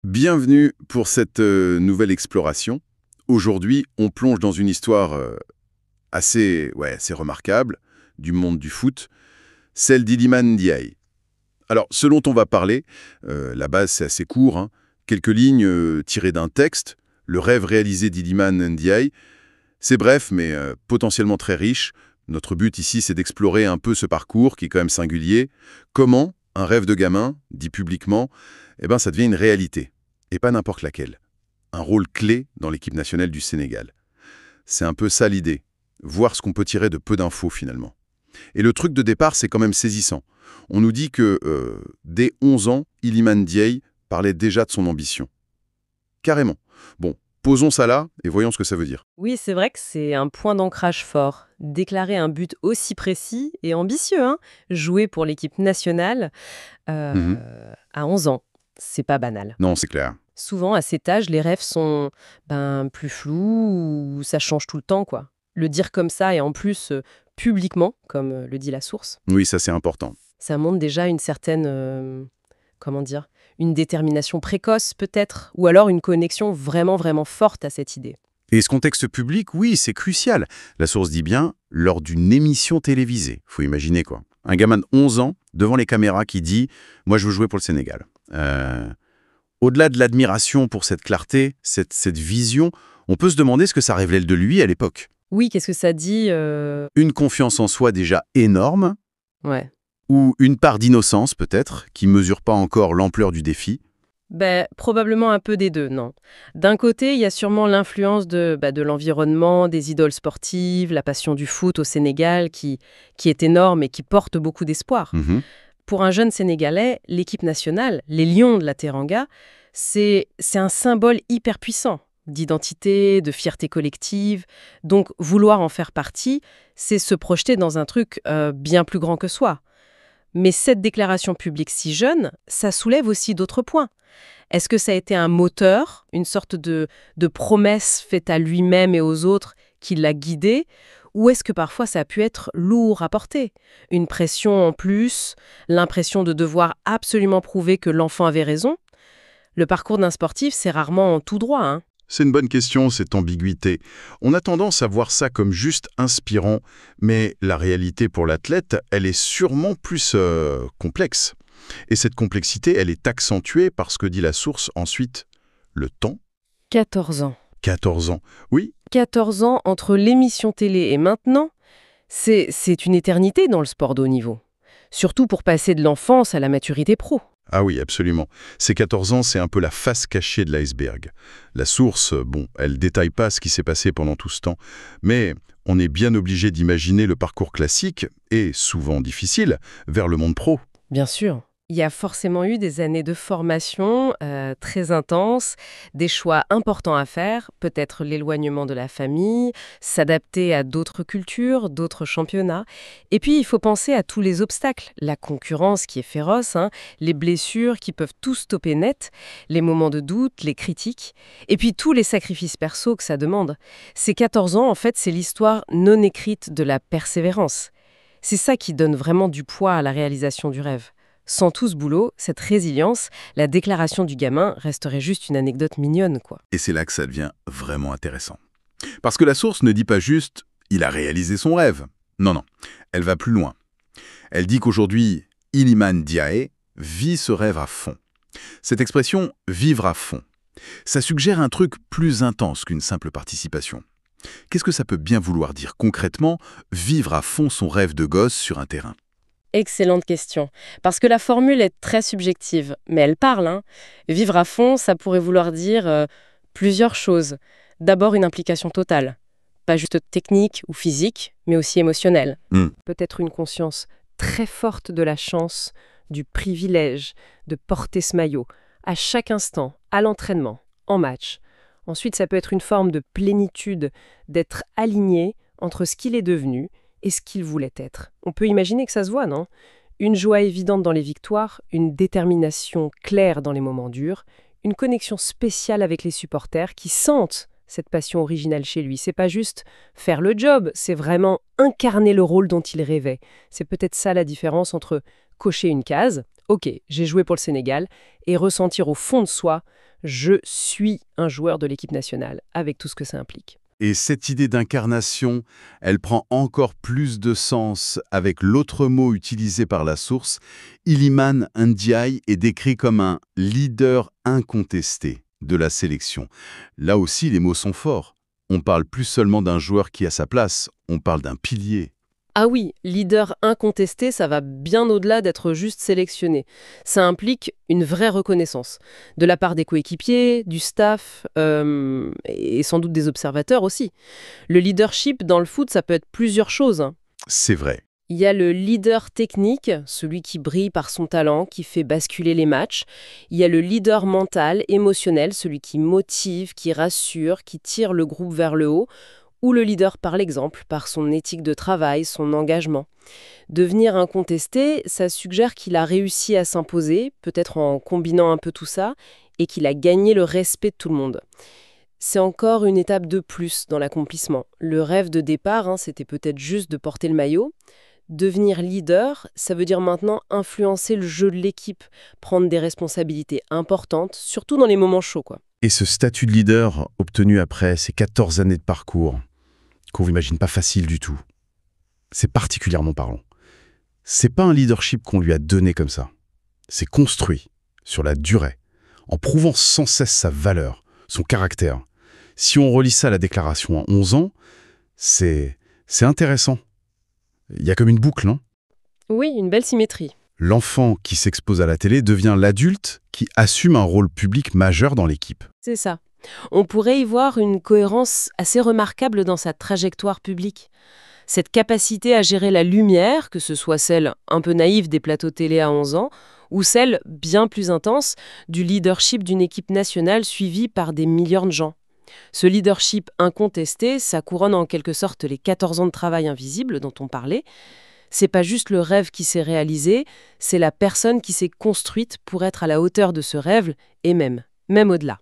Bienvenue pour cette nouvelle exploration. Aujourd'hui, on plonge dans une histoire assez remarquable du monde du foot, celle d'Iliman Ndiaye. Alors, ce dont on va parler, la base c'est assez court, hein, quelques lignes tirées d'un texte, le rêve réalisé d'Iliman Ndiaye. C'est bref, mais potentiellement très riche. Notre but ici, c'est d'explorer un peu ce parcours qui est quand même singulier. Comment un rêve de gamin, dit publiquement, ça devient une réalité. Et pas n'importe laquelle. Un rôle clé dans l'équipe nationale du Sénégal. C'est un peu ça l'idée. Voir ce qu'on peut tirer de peu d'infos finalement. Et le truc de départ, c'est quand même saisissant. On nous dit que dès 11 ans, Iliman Ndiaye parlait déjà de son ambition. Carrément. Bon, posons ça là et voyons ce que ça veut dire. Oui, c'est vrai que c'est un point d'ancrage fort. Déclarer un but aussi précis et ambitieux, hein, jouer pour l'équipe nationale Mhm. à 11 ans, c'est pas banal. Non, c'est clair. Souvent, à cet âge, les rêves sont plus flous ou ça change tout le temps, quoi. Le dire comme ça et en plus publiquement, comme le dit la source, Oui, ça c'est important. ça montre déjà une certaine, comment dire, une détermination précoce peut-être, ou alors une connexion vraiment, vraiment forte à cette idée. Et ce contexte public, oui, c'est crucial. La source dit bien, lors d'une émission télévisée. Faut imaginer quoi. Un gamin de 11 ans, devant les caméras, qui dit « Moi, je veux jouer pour le Sénégal ». Au-delà de l'admiration pour cette clarté, cette vision, on peut se demander ce que ça révélait de lui à l'époque. Oui, qu'est-ce que ça dit Une confiance en soi déjà énorme, Ouais. ou une part d'innocence peut-être, qui mesure pas encore l'ampleur du défi. Probablement un peu des deux, non. D'un côté, il y a sûrement l'influence de l'environnement, des idoles sportives, la passion du foot au Sénégal qui est énorme et qui porte beaucoup d'espoir. Mhm. Pour un jeune Sénégalais, l'équipe nationale, les Lions de la Teranga, c'est un symbole hyper puissant d'identité, de fierté collective. Donc, vouloir en faire partie, c'est se projeter dans un truc bien plus grand que soi. Mais cette déclaration publique si jeune, ça soulève aussi d'autres points. Est-ce que ça a été un moteur, une sorte de promesse faite à lui-même et aux autres qui l'a guidé? Ou est-ce que parfois ça a pu être lourd à porter? Une pression en plus, l'impression de devoir absolument prouver que l'enfant avait raison? Le parcours d'un sportif, c'est rarement tout droit, hein. C'est une bonne question, cette ambiguïté. On a tendance à voir ça comme juste inspirant, mais la réalité pour l'athlète, elle est sûrement plus complexe. Et cette complexité, elle est accentuée par ce que dit la source ensuite. Le temps, 14 ans. 14 ans. Oui, 14 ans entre l'émission télé et maintenant, c'est une éternité dans le sport de haut niveau. Surtout pour passer de l'enfance à la maturité pro. ah oui, absolument. Ces 14 ans, c'est un peu la face cachée de l'iceberg. La source, elle détaille pas ce qui s'est passé pendant tout ce temps, mais on est bien obligé d'imaginer le parcours classique, et souvent difficile, vers le monde pro. Bien sûr. Il y a forcément eu des années de formation très intenses, des choix importants à faire, peut-être l'éloignement de la famille, s'adapter à d'autres cultures, d'autres championnats. Et puis, il faut penser à tous les obstacles, la concurrence qui est féroce, hein, les blessures qui peuvent tout stopper net, les moments de doute, les critiques, et puis tous les sacrifices perso que ça demande. Ces 14 ans, en fait, c'est l'histoire non écrite de la persévérance. C'est ça qui donne vraiment du poids à la réalisation du rêve. Sans tout ce boulot, cette résilience, la déclaration du gamin resterait juste une anecdote mignonne, quoi. Et c'est là que ça devient vraiment intéressant. Parce que la source ne dit pas juste « il a réalisé son rêve ». Non, non, elle va plus loin. Elle dit qu'aujourd'hui, Iliman Ndiaye vit ce rêve à fond. Cette expression « vivre à fond », ça suggère un truc plus intense qu'une simple participation. Qu'est-ce que ça peut bien vouloir dire concrètement, vivre à fond son rêve de gosse sur un terrain ? Excellente question. Parce que la formule est très subjective, mais elle parle, hein. Vivre à fond, ça pourrait vouloir dire plusieurs choses. D'abord, une implication totale. Pas juste technique ou physique, mais aussi émotionnelle. Peut-être une conscience très forte de la chance, du privilège de porter ce maillot, à chaque instant, à l'entraînement, en match. Ensuite, ça peut être une forme de plénitude, d'être aligné entre ce qu'il est devenu et ce qu'il voulait être. On peut imaginer que ça se voit, non? Une joie évidente dans les victoires, une détermination claire dans les moments durs, une connexion spéciale avec les supporters qui sentent cette passion originale chez lui. C'est pas juste faire le job, c'est vraiment incarner le rôle dont il rêvait. C'est peut-être ça la différence entre cocher une case, ok, j'ai joué pour le Sénégal, et ressentir au fond de soi Je suis un joueur de l'équipe nationale, avec tout ce que ça implique. Et cette idée d'incarnation, elle prend encore plus de sens avec l'autre mot utilisé par la source. Iliman Ndiaye est décrit comme un leader incontesté de la sélection. Là aussi, les mots sont forts. On parle plus seulement d'un joueur qui a sa place, on parle d'un pilier. Ah oui, leader incontesté, ça va bien au-delà d'être juste sélectionné. Ça implique une vraie reconnaissance, de la part des coéquipiers, du staff, et sans doute des observateurs aussi. Le leadership dans le foot, ça peut être plusieurs choses, hein. C'est vrai. Il y a le leader technique, celui qui brille par son talent, qui fait basculer les matchs. Il y a le leader mental, émotionnel, celui qui motive, qui rassure, qui tire le groupe vers le haut. Ou le leader par l'exemple, par son éthique de travail, son engagement. Devenir incontesté, ça suggère qu'il a réussi à s'imposer, peut-être en combinant un peu tout ça, et qu'il a gagné le respect de tout le monde. C'est encore une étape de plus dans l'accomplissement. Le rêve de départ, c'était peut-être juste de porter le maillot. Devenir leader, ça veut dire maintenant influencer le jeu de l'équipe, prendre des responsabilités importantes, surtout dans les moments chauds, quoi. Et ce statut de leader obtenu après ces 14 années de parcours, qu'on vous imagine pas facile du tout, c'est particulièrement parlant. C'est pas un leadership qu'on lui a donné comme ça. C'est construit sur la durée, en prouvant sans cesse sa valeur, son caractère. Si on relit ça à la déclaration à 11 ans, c'est intéressant. Il y a comme une boucle, non? Oui, une belle symétrie. L'enfant qui s'expose à la télé devient l'adulte qui assume un rôle public majeur dans l'équipe. C'est ça. On pourrait y voir une cohérence assez remarquable dans sa trajectoire publique. Cette capacité à gérer la lumière, que ce soit celle un peu naïve des plateaux télé à 11 ans, ou celle bien plus intense du leadership d'une équipe nationale suivie par des millions de gens. Ce leadership incontesté, ça couronne en quelque sorte les 14 ans de travail invisible dont on parlait. C'est pas juste le rêve qui s'est réalisé, c'est la personne qui s'est construite pour être à la hauteur de ce rêve, et même au-delà.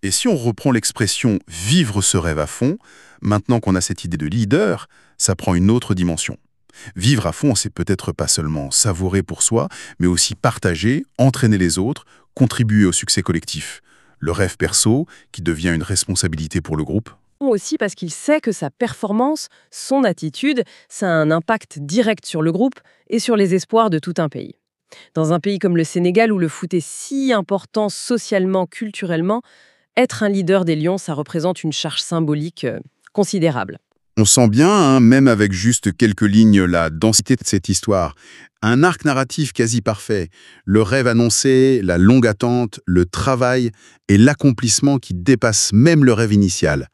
Et si on reprend l'expression « vivre ce rêve à fond », maintenant qu'on a cette idée de leader, ça prend une autre dimension. Vivre à fond, c'est peut-être pas seulement savourer pour soi, mais aussi partager, entraîner les autres, contribuer au succès collectif. Le rêve perso qui devient une responsabilité pour le groupe. Aussi parce qu'il sait que sa performance, son attitude, ça a un impact direct sur le groupe et sur les espoirs de tout un pays. Dans un pays comme le Sénégal où le foot est si important socialement, culturellement, être un leader des Lions, ça représente une charge symbolique considérable. On sent bien, même avec juste quelques lignes, la densité de cette histoire. Un arc narratif quasi parfait. Le rêve annoncé, la longue attente, le travail et l'accomplissement qui dépassent même le rêve initial.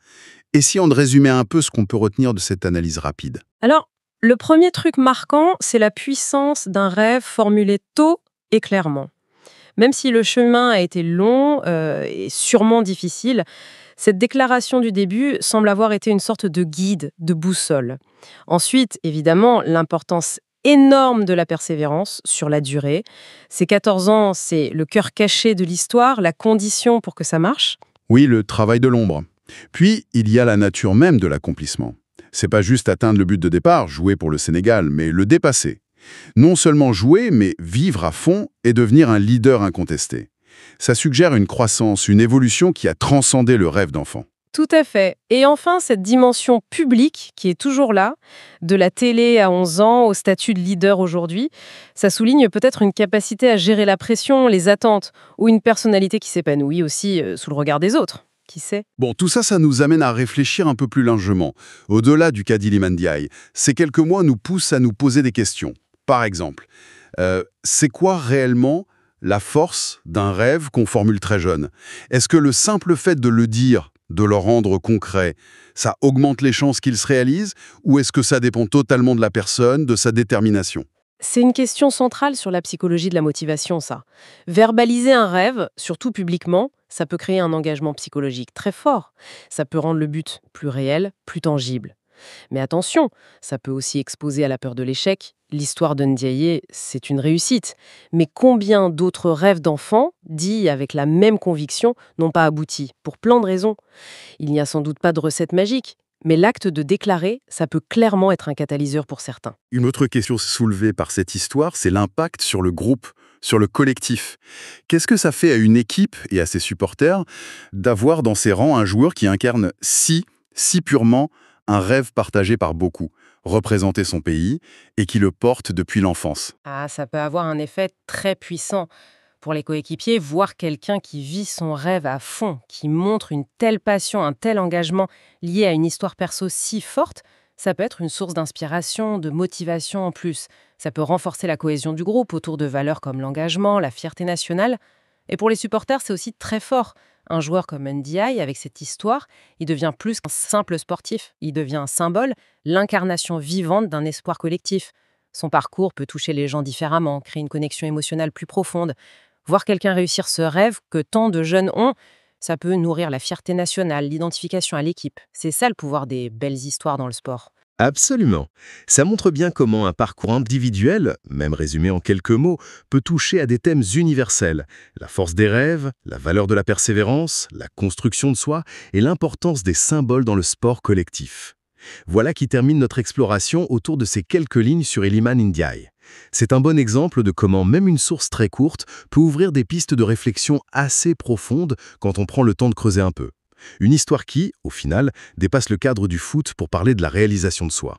Et si on résumait un peu ce qu'on peut retenir de cette analyse rapide? Alors, le premier truc marquant, c'est la puissance d'un rêve formulé tôt et clairement. Même si le chemin a été long et sûrement difficile, cette déclaration du début semble avoir été une sorte de guide, de boussole. Ensuite, évidemment, l'importance énorme de la persévérance sur la durée. Ces 14 ans, c'est le cœur caché de l'histoire, la condition pour que ça marche. Oui, le travail de l'ombre. Puis, il y a la nature même de l'accomplissement. C'est pas juste atteindre le but de départ, jouer pour le Sénégal, mais le dépasser. Non seulement jouer, mais vivre à fond et devenir un leader incontesté. Ça suggère une croissance, une évolution qui a transcendé le rêve d'enfant. Tout à fait. Et enfin, cette dimension publique qui est toujours là, de la télé à 11 ans au statut de leader aujourd'hui, ça souligne peut-être une capacité à gérer la pression, les attentes, ou une personnalité qui s'épanouit aussi sous le regard des autres. Qui sait? Bon, tout ça, ça nous amène à réfléchir un peu plus largement. Au-delà du cas d'Iliman Ndiaye, ces quelques mois nous poussent à nous poser des questions. Par exemple, c'est quoi réellement la force d'un rêve qu'on formule très jeune? Est-ce que le simple fait de le dire, de le rendre concret, ça augmente les chances qu'il se réalise? Ou est-ce que ça dépend totalement de la personne, de sa détermination? C'est une question centrale sur la psychologie de la motivation, ça. Verbaliser un rêve, surtout publiquement, ça peut créer un engagement psychologique très fort. Ça peut rendre le but plus réel, plus tangible. Mais attention, ça peut aussi exposer à la peur de l'échec. L'histoire de Ndiaye, c'est une réussite. Mais combien d'autres rêves d'enfants, dits avec la même conviction, n'ont pas abouti, pour plein de raisons? Il n'y a sans doute pas de recette magique. Mais l'acte de déclarer, ça peut clairement être un catalyseur pour certains. Une autre question soulevée par cette histoire, c'est l'impact sur le groupe, sur le collectif. Qu'est-ce que ça fait à une équipe et à ses supporters d'avoir dans ses rangs un joueur qui incarne si purement un rêve partagé par beaucoup, représenter son pays et qui le porte depuis l'enfance? Ah, ça peut avoir un effet très puissant. Pour les coéquipiers, voir quelqu'un qui vit son rêve à fond, qui montre une telle passion, un tel engagement lié à une histoire perso si forte, ça peut être une source d'inspiration, de motivation en plus. Ça peut renforcer la cohésion du groupe autour de valeurs comme l'engagement, la fierté nationale. Et pour les supporters, c'est aussi très fort. Un joueur comme NDI, avec cette histoire, il devient plus qu'un simple sportif. Il devient un symbole, l'incarnation vivante d'un espoir collectif. Son parcours peut toucher les gens différemment, créer une connexion émotionnelle plus profonde. Voir quelqu'un réussir ce rêve que tant de jeunes ont, ça peut nourrir la fierté nationale, l'identification à l'équipe. C'est ça le pouvoir des belles histoires dans le sport. Absolument. Ça montre bien comment un parcours individuel, même résumé en quelques mots, peut toucher à des thèmes universels. La force des rêves, la valeur de la persévérance, la construction de soi et l'importance des symboles dans le sport collectif. Voilà qui termine notre exploration autour de ces quelques lignes sur Iliman Ndiaye. C'est un bon exemple de comment même une source très courte peut ouvrir des pistes de réflexion assez profondes quand on prend le temps de creuser un peu. Une histoire qui, au final, dépasse le cadre du foot pour parler de la réalisation de soi.